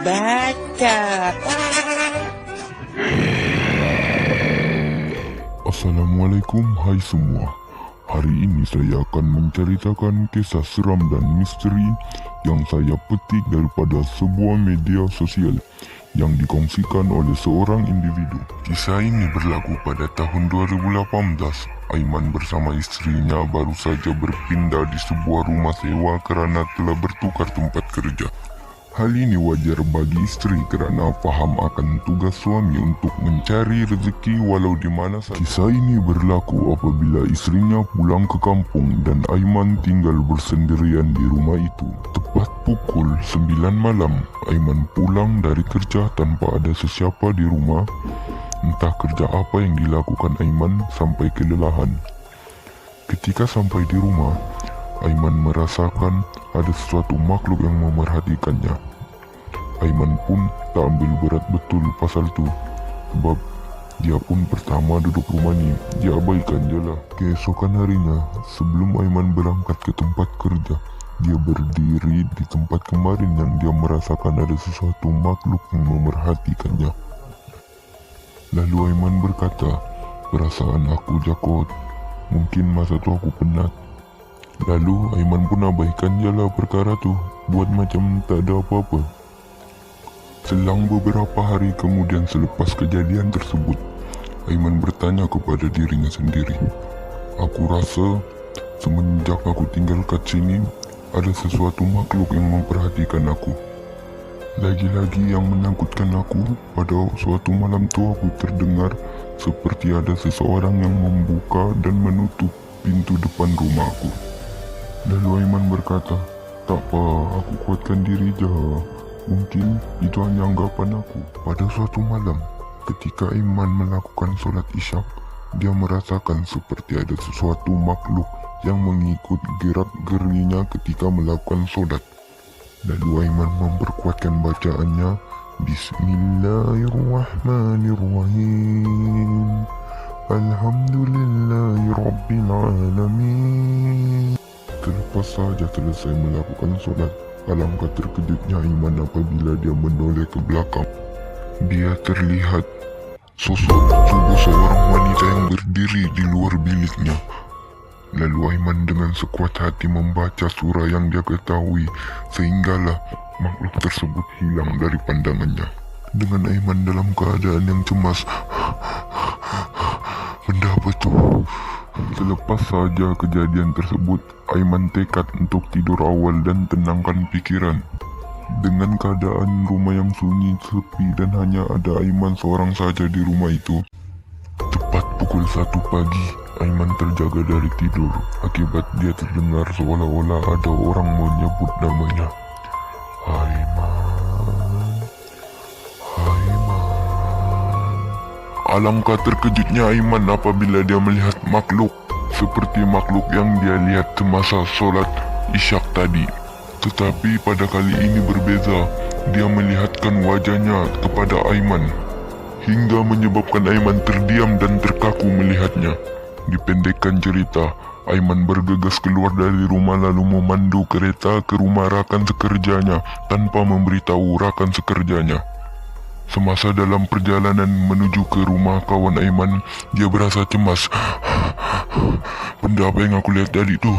Bacot. Assalamualaikum hai semua. Hari ini saya akan menceritakan kisah seram dan misteri yang saya petik daripada sebuah media sosial yang dikongsikan oleh seorang individu. Kisah ini berlaku pada tahun 2018. Aiman bersama istrinya baru saja berpindah di sebuah rumah sewa kerana telah bertukar tempat kerja. Hal ini wajar bagi istri kerana faham akan tugas suami untuk mencari rezeki walau di mana saja. Kisah ini berlaku apabila istrinya pulang ke kampung dan Aiman tinggal bersendirian di rumah itu. Tepat pukul 9 malam, Aiman pulang dari kerja tanpa ada sesiapa di rumah. Entah kerja apa yang dilakukan Aiman sampai kelelahan. Ketika sampai di rumah, Aiman merasakan ada sesuatu makhluk yang memerhatikannya. Aiman pun tak ambil berat betul pasal tu, sebab dia pun pertama duduk rumah ni, dia abaikan je lah. Keesokan harinya, sebelum Aiman berangkat ke tempat kerja, dia berdiri di tempat kemarin yang dia merasakan ada sesuatu makhluk yang memerhatikannya. Lalu Aiman berkata, perasaan aku jakot, mungkin masa tu aku penat. Lalu Aiman pun abaikan je lah perkara tu, buat macam tak ada apa-apa. Selang beberapa hari kemudian selepas kejadian tersebut, Aiman bertanya kepada dirinya sendiri, aku rasa semenjak aku tinggal kat sini, ada sesuatu makhluk yang memperhatikan aku. Lagi-lagi yang menakutkan aku, pada suatu malam tu aku terdengar seperti ada seseorang yang membuka dan menutup pintu depan rumah aku. Lalu Aiman berkata, tak apa, aku kuatkan diri je. Mungkin itu hanya anggapan aku. Pada suatu malam, ketika Aiman melakukan solat isyak, dia merasakan seperti ada sesuatu makhluk yang mengikut gerak-gerinya ketika melakukan solat. Lalu Aiman memperkuatkan bacaannya, Bismillahirrahmanirrahim. Alhamdulillahirrabbilalamin. Selepas saja selesai melakukan solat, alangkah terkejutnya Aiman apabila dia menoleh ke belakang. Dia terlihat sosok tubuh seorang wanita yang berdiri di luar biliknya. Lalu Aiman dengan sekuat hati membaca surah yang dia ketahui, sehinggalah makhluk tersebut hilang dari pandangannya. Dengan Aiman dalam keadaan yang cemas, benda apa tu? Selepas saja kejadian tersebut, Aiman tekad untuk tidur awal dan tenangkan pikiran. Dengan keadaan rumah yang sunyi, sepi dan hanya ada Aiman seorang saja di rumah itu, tepat pukul 1 pagi, Aiman terjaga dari tidur akibat dia terdengar seolah-olah ada orang menyebut namanya. Aiman, Aiman. Alangkah terkejutnya Aiman apabila dia melihat makhluk seperti makhluk yang dia lihat semasa solat isyak tadi. Tetapi pada kali ini berbeza, dia melihatkan wajahnya kepada Aiman, hingga menyebabkan Aiman terdiam dan terkaku melihatnya. Dipendekkan cerita, Aiman bergegas keluar dari rumah lalu memandu kereta ke rumah rakan sekerjanya tanpa memberitahu rakan sekerjanya. Semasa dalam perjalanan menuju ke rumah kawan Aiman, dia berasa cemas. Benda apa yang aku lihat tadi tu?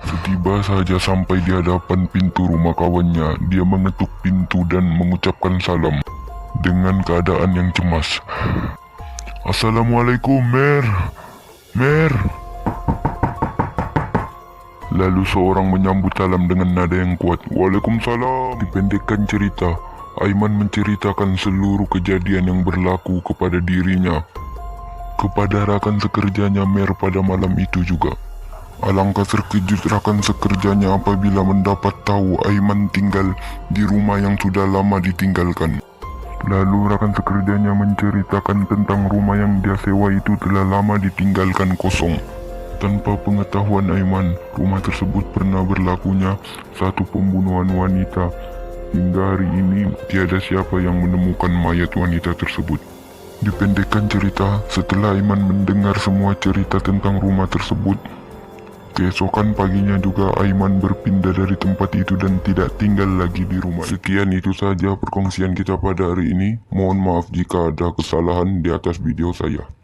Setiba saja sampai di hadapan pintu rumah kawannya, dia mengetuk pintu dan mengucapkan salam dengan keadaan yang cemas. Assalamualaikum, Mer. Mer. Lalu seorang menyambut salam dengan nada yang kuat. Waalaikumsalam. Dipendekkan cerita, Aiman menceritakan seluruh kejadian yang berlaku kepada dirinya, kepada rakan sekerjanya Mer pada malam itu juga. Alangkah terkejut rakan sekerjanya apabila mendapat tahu Aiman tinggal di rumah yang sudah lama ditinggalkan. Lalu rakan sekerjanya menceritakan tentang rumah yang dia sewa itu telah lama ditinggalkan kosong. Tanpa pengetahuan Aiman, rumah tersebut pernah berlakunya satu pembunuhan wanita. Hingga hari ini tiada siapa yang menemukan mayat wanita tersebut. Dipendekkan cerita, setelah Aiman mendengar semua cerita tentang rumah tersebut, Keesokan paginya juga Aiman berpindah dari tempat itu dan tidak tinggal lagi di rumah. Sekian itu saja perkongsian kita pada hari ini. Mohon maaf jika ada kesalahan di atas video saya.